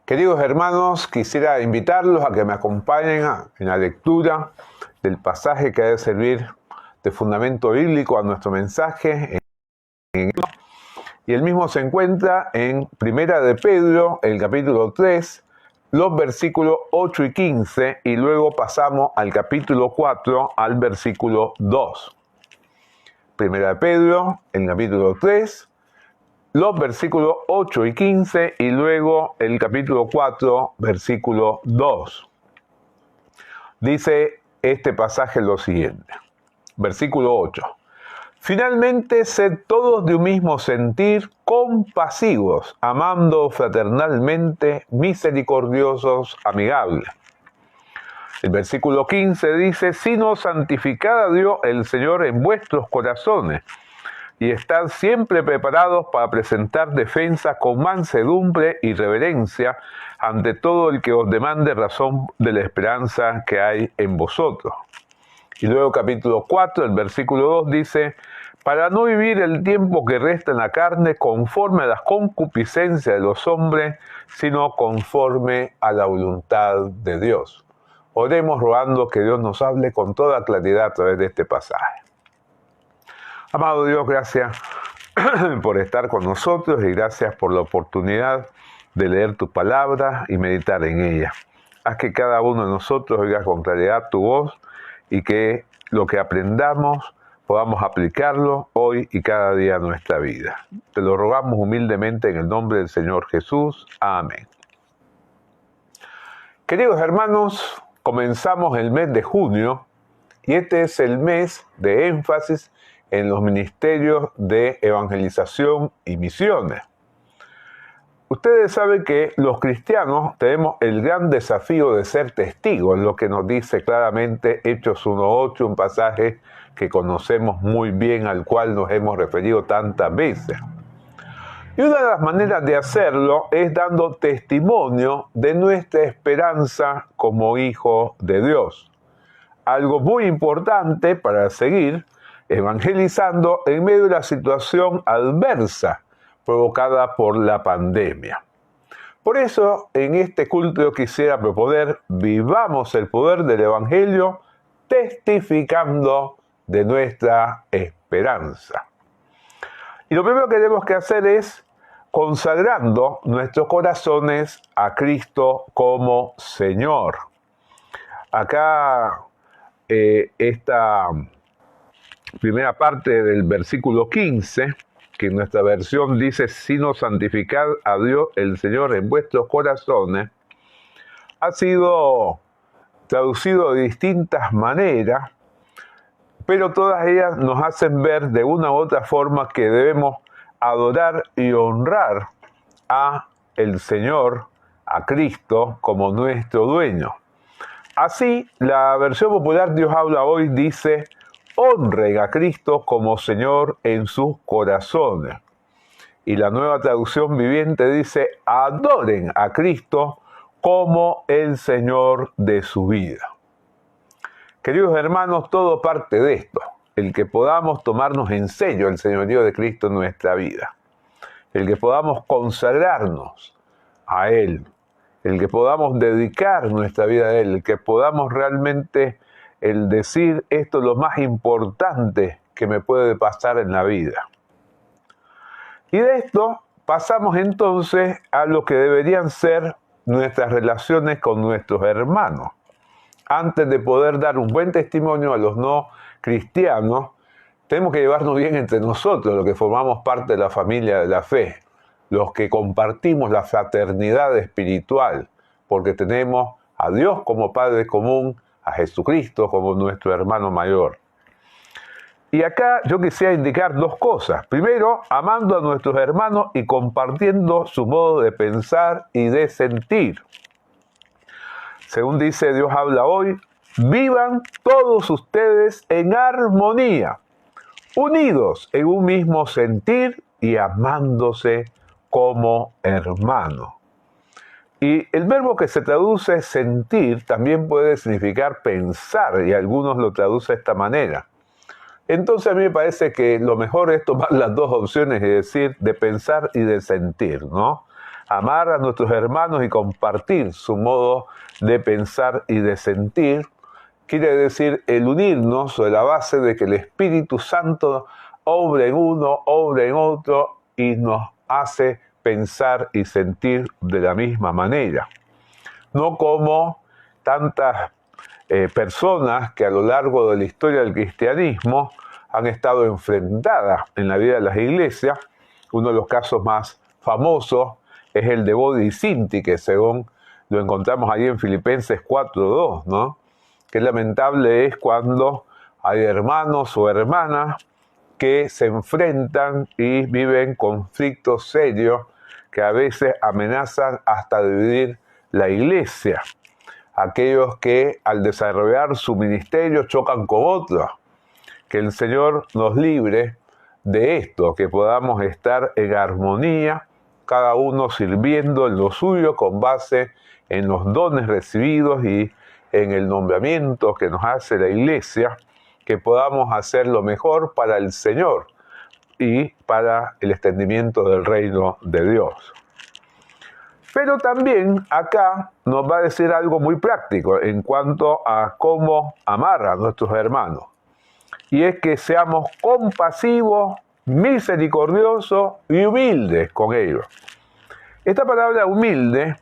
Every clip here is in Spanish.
Queridos hermanos, quisiera invitarlos a que me acompañen en la lectura del pasaje que ha de servir de fundamento bíblico a nuestro mensaje. Y el mismo se encuentra en Primera de Pedro, el capítulo 3, los versículos 8 y 15, y luego pasamos al capítulo 4, al versículo 2. Primera de Pedro, el capítulo 3, los versículos 8 y 15, y luego el capítulo 4, versículo 2. Dice este pasaje lo siguiente, versículo 8. Finalmente, sed todos de un mismo sentir, compasivos, amando fraternalmente, misericordiosos, amigables. El versículo 15 dice, sino santificad a Dios el Señor en vuestros corazones, y estad siempre preparados para presentar defensa con mansedumbre y reverencia ante todo el que os demande razón de la esperanza que hay en vosotros. Y luego capítulo 4, el versículo 2 dice, para no vivir el tiempo que resta en la carne conforme a las concupiscencias de los hombres, sino conforme a la voluntad de Dios. Oremos rogando que Dios nos hable con toda claridad a través de este pasaje. Amado Dios, gracias por estar con nosotros y gracias por la oportunidad de leer tu palabra y meditar en ella. Haz que cada uno de nosotros oiga con claridad tu voz y que lo que aprendamos podamos aplicarlo hoy y cada día en nuestra vida. Te lo rogamos humildemente en el nombre del Señor Jesús. Amén. Queridos hermanos, comenzamos el mes de junio y este es el mes de énfasis en los ministerios de evangelización y misiones. Ustedes saben que los cristianos tenemos el gran desafío de ser testigos, lo que nos dice claramente Hechos 1:8, un pasaje que conocemos muy bien, al cual nos hemos referido tantas veces. Y una de las maneras de hacerlo es dando testimonio de nuestra esperanza como hijos de Dios. Algo muy importante para seguir evangelizando en medio de la situación adversa provocada por la pandemia. Por eso, en este culto yo quisiera proponer, vivamos el poder del Evangelio testificando de nuestra esperanza. Y lo primero que tenemos que hacer es consagrando nuestros corazones a Cristo como Señor. Acá esta primera parte del versículo 15, que en nuestra versión dice, sino santificad a Dios el Señor en vuestros corazones, ha sido traducido de distintas maneras, pero todas ellas nos hacen ver de una u otra forma que debemos adorar y honrar a el Señor, a Cristo, como nuestro dueño. Así, la versión popular Dios habla hoy dice, honren a Cristo como Señor en sus corazones. Y la nueva traducción viviente dice, adoren a Cristo como el Señor de su vida. Queridos hermanos, todo parte de esto, el que podamos tomarnos en serio el señorío de Cristo en nuestra vida, el que podamos consagrarnos a Él, el que podamos dedicar nuestra vida a Él, el que podamos realmente el decir esto es lo más importante que me puede pasar en la vida. Y de esto pasamos entonces a lo que deberían ser nuestras relaciones con nuestros hermanos. Antes de poder dar un buen testimonio a los no cristianos, tenemos que llevarnos bien entre nosotros, los que formamos parte de la familia de la fe, los que compartimos la fraternidad espiritual, porque tenemos a Dios como Padre común, a Jesucristo como nuestro hermano mayor. Y acá yo quisiera indicar dos cosas. Primero, amando a nuestros hermanos y compartiendo su modo de pensar y de sentir. Según dice Dios habla hoy, vivan todos ustedes en armonía, unidos en un mismo sentir y amándose como hermanos. Y el verbo que se traduce sentir también puede significar pensar, y algunos lo traducen de esta manera. Entonces a mí me parece que lo mejor es tomar las dos opciones y decir de pensar y de sentir, ¿no? amar a nuestros hermanos y compartir su modo de pensar y de sentir, quiere decir el unirnos sobre la base de que el Espíritu Santo obra en uno, obra en otro y nos hace pensar y sentir de la misma manera. No como tantas personas que a lo largo de la historia del cristianismo han estado enfrentadas en la vida de las iglesias. Uno de los casos más famosos es el de Bodi y Sinti, que según lo encontramos ahí en Filipenses 4:2, ¿no? Qué lamentable es cuando hay hermanos o hermanas que se enfrentan y viven conflictos serios que a veces amenazan hasta dividir la iglesia. Aquellos que al desarrollar su ministerio chocan con otros. Que el Señor nos libre de esto, que podamos estar en armonía, cada uno sirviendo en lo suyo con base en los dones recibidos y en el nombramiento que nos hace la iglesia, que podamos hacer lo mejor para el Señor y para el extendimiento del reino de Dios. Pero también acá nos va a decir algo muy práctico en cuanto a cómo amar a nuestros hermanos. Y es que seamos compasivos, misericordiosos y humildes con ellos. Esta palabra humilde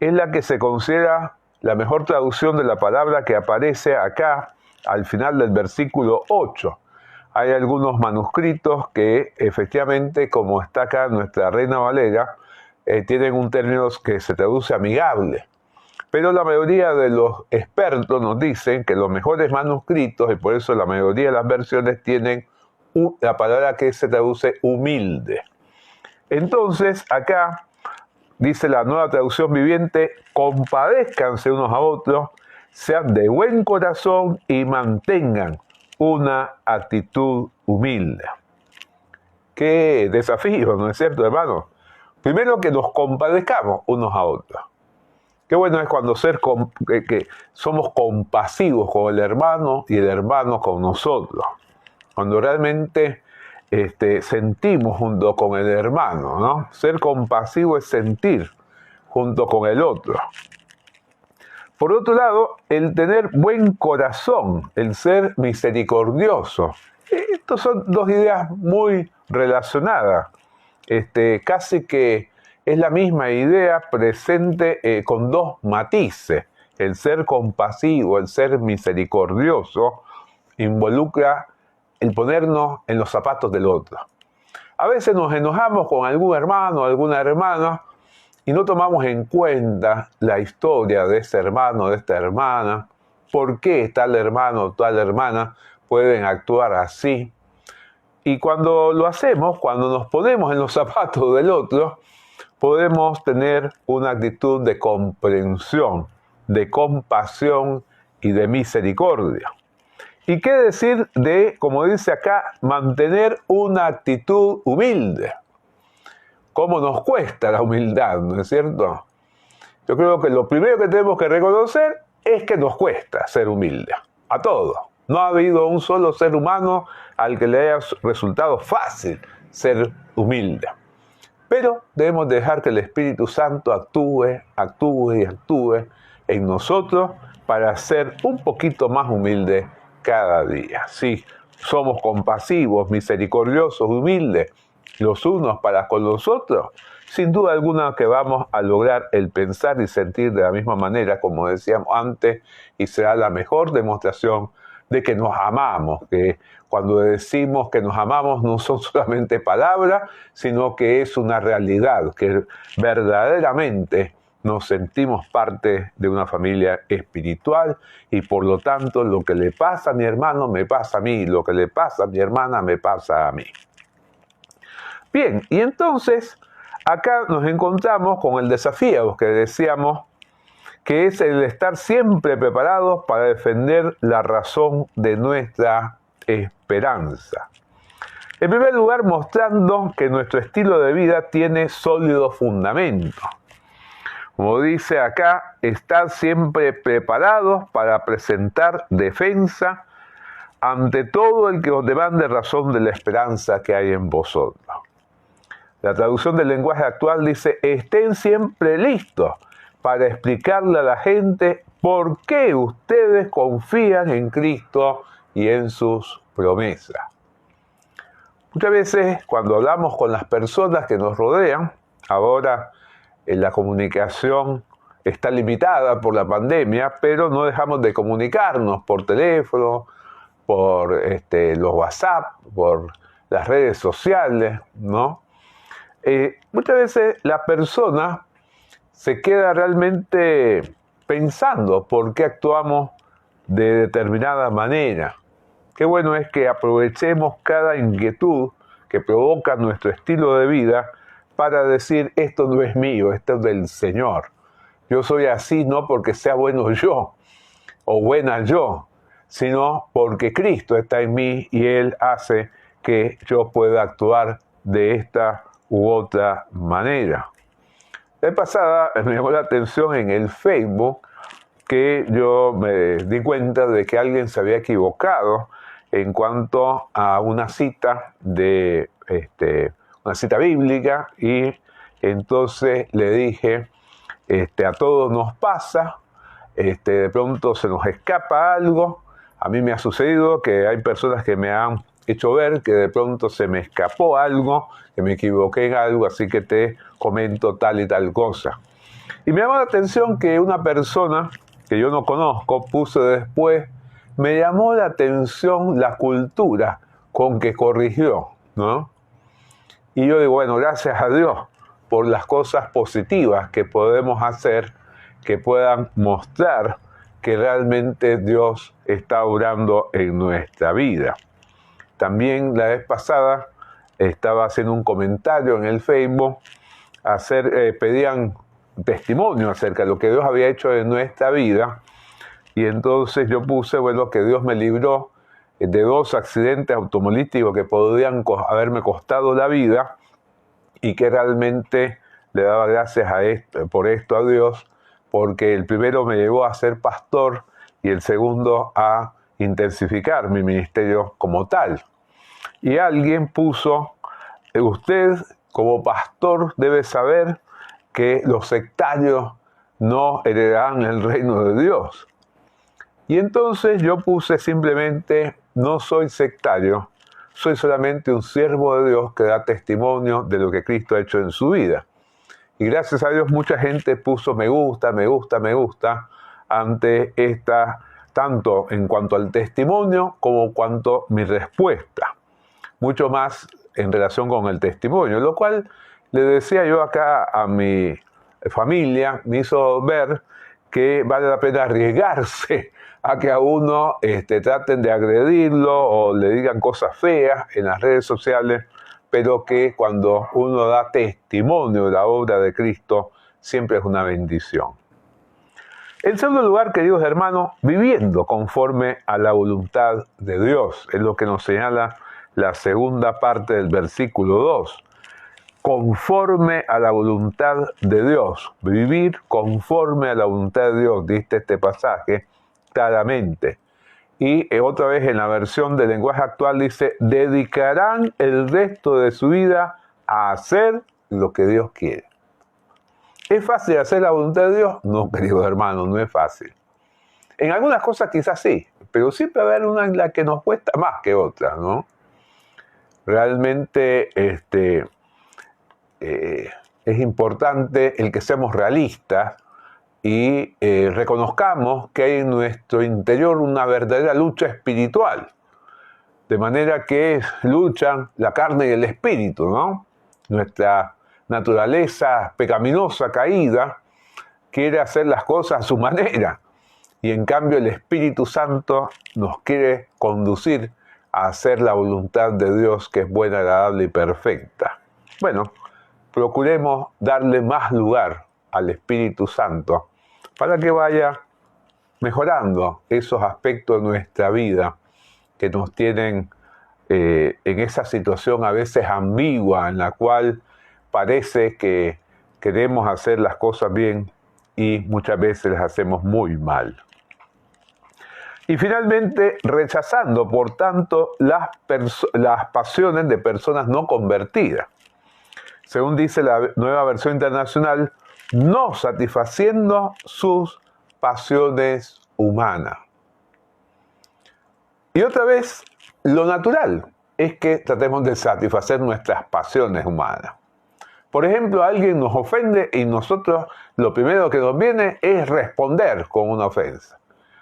es la que se considera la mejor traducción de la palabra que aparece acá al final del versículo 8. Hay algunos manuscritos que efectivamente, como está acá nuestra Reina Valera, tienen un término que se traduce amigable. Pero la mayoría de los expertos nos dicen que los mejores manuscritos, y por eso la mayoría de las versiones tienen la palabra que se traduce humilde. Entonces, acá dice la Nueva Traducción Viviente: compadézcanse unos a otros, sean de buen corazón y mantengan una actitud humilde. Qué desafío, ¿no es cierto, hermano? Primero, que nos compadezcamos unos a otros. Qué bueno es cuando que somos compasivos con el hermano y el hermano con nosotros. Cuando realmente sentimos junto con el hermano, ¿no? Ser compasivo es sentir junto con el otro. Por otro lado, el tener buen corazón, el ser misericordioso. Estas son dos ideas muy relacionadas. Casi que es la misma idea presente con dos matices. El ser compasivo, el ser misericordioso, involucra el ponernos en los zapatos del otro. A veces nos enojamos con algún hermano o alguna hermana y no tomamos en cuenta la historia de ese hermano o de esta hermana, por qué tal hermano o tal hermana pueden actuar así. Y cuando lo hacemos, cuando nos ponemos en los zapatos del otro, podemos tener una actitud de comprensión, de compasión y de misericordia. ¿Y qué decir de, como dice acá, mantener una actitud humilde? ¿Cómo nos cuesta la humildad, no es cierto? Yo creo que lo primero que tenemos que reconocer es que nos cuesta ser humildes, a todos. No ha habido un solo ser humano al que le haya resultado fácil ser humilde. Pero debemos dejar que el Espíritu Santo actúe en nosotros para ser un poquito más humildes cada día. Si somos compasivos, misericordiosos, humildes los unos para con los otros, sin duda alguna que vamos a lograr el pensar y sentir de la misma manera, como decíamos antes, y será la mejor demostración de que nos amamos, que cuando decimos que nos amamos no son solamente palabras, sino que es una realidad, que verdaderamente nos sentimos parte de una familia espiritual y por lo tanto lo que le pasa a mi hermano me pasa a mí, lo que le pasa a mi hermana me pasa a mí. Bien, y entonces acá nos encontramos con el desafío que decíamos, que es el estar siempre preparados para defender la razón de nuestra esperanza. En primer lugar, mostrando que nuestro estilo de vida tiene sólido fundamento. Como dice acá, estar siempre preparados para presentar defensa ante todo el que os demande razón de la esperanza que hay en vosotros. La traducción del lenguaje actual dice: estén siempre listos para explicarle a la gente por qué ustedes confían en Cristo y en sus promesas. Muchas veces cuando hablamos con las personas que nos rodean, ahora la comunicación está limitada por la pandemia, pero no dejamos de comunicarnos por teléfono, por los WhatsApp, por las redes sociales, ¿no? Muchas veces la persona se queda realmente pensando por qué actuamos de determinada manera. Qué bueno es que aprovechemos cada inquietud que provoca nuestro estilo de vida para decir: esto no es mío, esto es del Señor. Yo soy así no porque sea bueno yo o buena yo, sino porque Cristo está en mí y Él hace que yo pueda actuar de esta u otra manera. La vez pasada me llamó la atención en el Facebook que yo me di cuenta de que alguien se había equivocado en cuanto a una cita una cita bíblica, y entonces le dije: a todos nos pasa, de pronto se nos escapa algo. A mí me ha sucedido que hay personas que me han hecho ver que de pronto se me escapó algo, que me equivoqué en algo, así que te comento tal y tal cosa. Y me llamó la atención que una persona que yo no conozco puso después: me llamó la atención la cultura con que corrigió, ¿no? Y yo digo: bueno, gracias a Dios por las cosas positivas que podemos hacer, que puedan mostrar que realmente Dios está obrando en nuestra vida. También la vez pasada estaba haciendo un comentario en el Facebook, pedían testimonio acerca de lo que Dios había hecho en nuestra vida, y entonces yo puse, bueno, que Dios me libró de 2 accidentes automovilísticos que podrían haberme costado la vida, y que realmente le daba gracias por esto a Dios, porque el primero me llevó a ser pastor y el segundo a intensificar mi ministerio como tal. Y alguien puso: usted como pastor debe saber que los sectarios no heredarán el reino de Dios. Y entonces yo puse simplemente: no soy sectario, soy solamente un siervo de Dios que da testimonio de lo que Cristo ha hecho en su vida. Y gracias a Dios mucha gente puso me gusta, me gusta, me gusta ante esta, tanto en cuanto al testimonio como cuanto mi respuesta. Mucho más en relación con el testimonio, lo cual le decía yo acá a mi familia, me hizo ver que vale la pena arriesgarse a que a uno traten de agredirlo o le digan cosas feas en las redes sociales, pero que cuando uno da testimonio de la obra de Cristo, siempre es una bendición. En segundo lugar, queridos hermanos, viviendo conforme a la voluntad de Dios, es lo que nos señala la segunda parte del versículo 2. Conforme a la voluntad de Dios, vivir conforme a la voluntad de Dios, dice este pasaje claramente. Y otra vez en la versión del lenguaje actual dice: dedicarán el resto de su vida a hacer lo que Dios quiere. ¿Es fácil hacer la voluntad de Dios? No, queridos hermanos, no es fácil. En algunas cosas quizás sí, pero siempre va a haber una en la que nos cuesta más que otra, ¿no? Realmente es importante el que seamos realistas y reconozcamos que hay en nuestro interior una verdadera lucha espiritual. De manera que luchan la carne y el espíritu, ¿no? Nuestra naturaleza pecaminosa, caída, quiere hacer las cosas a su manera. Y en cambio el Espíritu Santo nos quiere conducir a hacer la voluntad de Dios, que es buena, agradable y perfecta. Bueno, procuremos darle más lugar al Espíritu Santo para que vaya mejorando esos aspectos de nuestra vida que nos tienen en esa situación a veces ambigua, en la cual parece que queremos hacer las cosas bien y muchas veces las hacemos muy mal. Y finalmente, rechazando, por tanto, las pasiones de personas no convertidas. según dice la Nueva Versión Internacional, no satisfaciendo sus pasiones humanas. Y otra vez, lo natural es que tratemos de satisfacer nuestras pasiones humanas. Por ejemplo, alguien nos ofende y nosotros lo primero que nos viene es responder con una ofensa.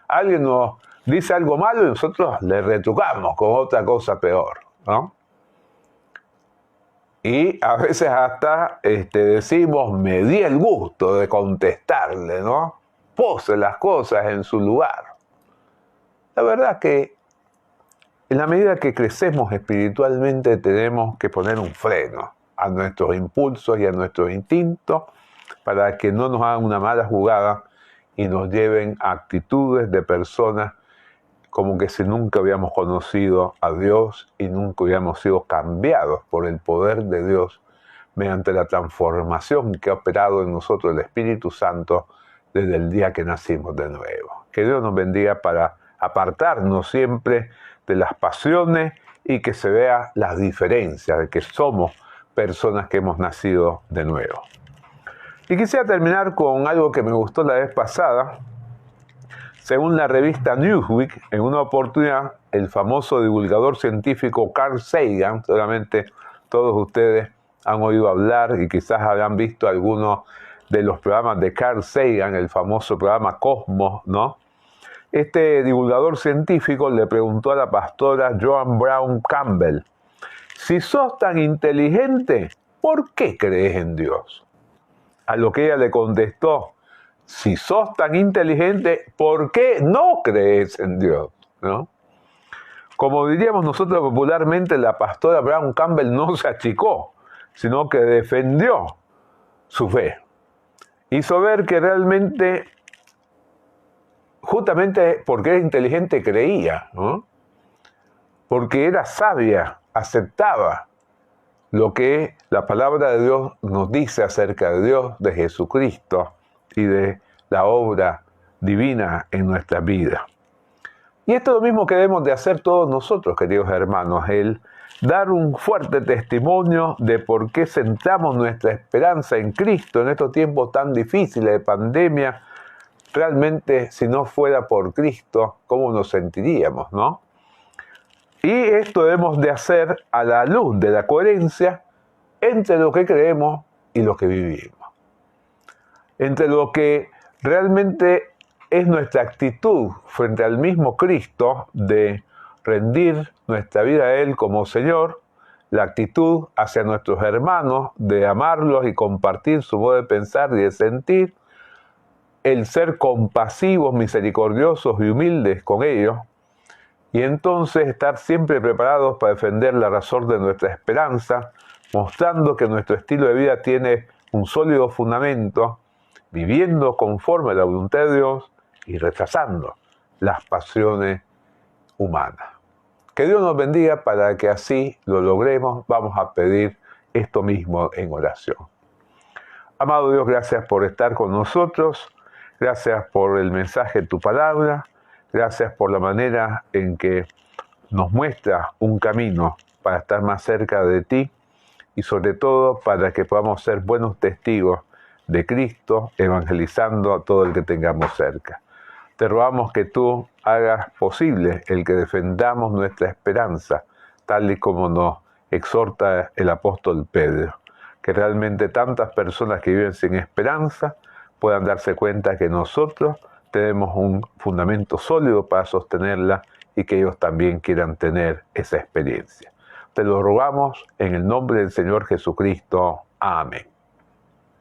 Alguien nos dice algo malo y nosotros le retrucamos con otra cosa peor, ¿no? Y a veces hasta decimos, me di el gusto de contestarle, ¿no? Puse las cosas en su lugar. La verdad que en la medida que crecemos espiritualmente tenemos que poner un freno a nuestros impulsos y a nuestros instintos para que no nos hagan una mala jugada y nos lleven a actitudes de personas como que si nunca habíamos conocido a Dios y nunca hubiéramos sido cambiados por el poder de Dios mediante la transformación que ha operado en nosotros el Espíritu Santo desde el día que nacimos de nuevo. Que Dios nos bendiga para apartarnos siempre de las pasiones y que se vea las diferencias de que somos personas que hemos nacido de nuevo. Y quisiera terminar con algo que me gustó la vez pasada. Según la revista Newsweek, en una oportunidad, el famoso divulgador científico Carl Sagan, seguramente todos ustedes han oído hablar y quizás habrán visto algunos de los programas de Carl Sagan, el famoso programa Cosmos, ¿no? Este divulgador científico le preguntó a la pastora Joan Brown Campbell, si sos tan inteligente, ¿por qué crees en Dios? A lo que ella le contestó, si sos tan inteligente, ¿por qué no crees en Dios? ¿No? Como diríamos nosotros popularmente, la pastora Brown Campbell no se achicó, sino que defendió su fe. Hizo ver que realmente, justamente porque era inteligente, creía, ¿no? Porque era sabia, aceptaba lo que la palabra de Dios nos dice acerca de Dios, de Jesucristo y de la obra divina en nuestra vida. Y esto es lo mismo que debemos de hacer todos nosotros, queridos hermanos, el dar un fuerte testimonio de por qué centramos nuestra esperanza en Cristo en estos tiempos tan difíciles de pandemia. Realmente, si no fuera por Cristo, ¿cómo nos sentiríamos, no? Y esto debemos de hacer a la luz de la coherencia entre lo que creemos y lo que vivimos. Entre lo que realmente es nuestra actitud frente al mismo Cristo de rendir nuestra vida a Él como Señor, la actitud hacia nuestros hermanos de amarlos y compartir su modo de pensar y de sentir, el ser compasivos, misericordiosos y humildes con ellos, y entonces estar siempre preparados para defender la razón de nuestra esperanza, mostrando que nuestro estilo de vida tiene un sólido fundamento, viviendo conforme a la voluntad de Dios y rechazando las pasiones humanas. Que Dios nos bendiga para que así lo logremos. Vamos a pedir esto mismo en oración. Amado Dios, gracias por estar con nosotros. Gracias por el mensaje de tu palabra. Gracias por la manera en que nos muestra un camino para estar más cerca de ti y sobre todo para que podamos ser buenos testigos de Cristo, evangelizando a todo el que tengamos cerca. Te rogamos que tú hagas posible el que defendamos nuestra esperanza, tal y como nos exhorta el apóstol Pedro. Que realmente tantas personas que viven sin esperanza puedan darse cuenta que nosotros tenemos un fundamento sólido para sostenerla y que ellos también quieran tener esa experiencia. Te lo rogamos en el nombre del Señor Jesucristo. Amén.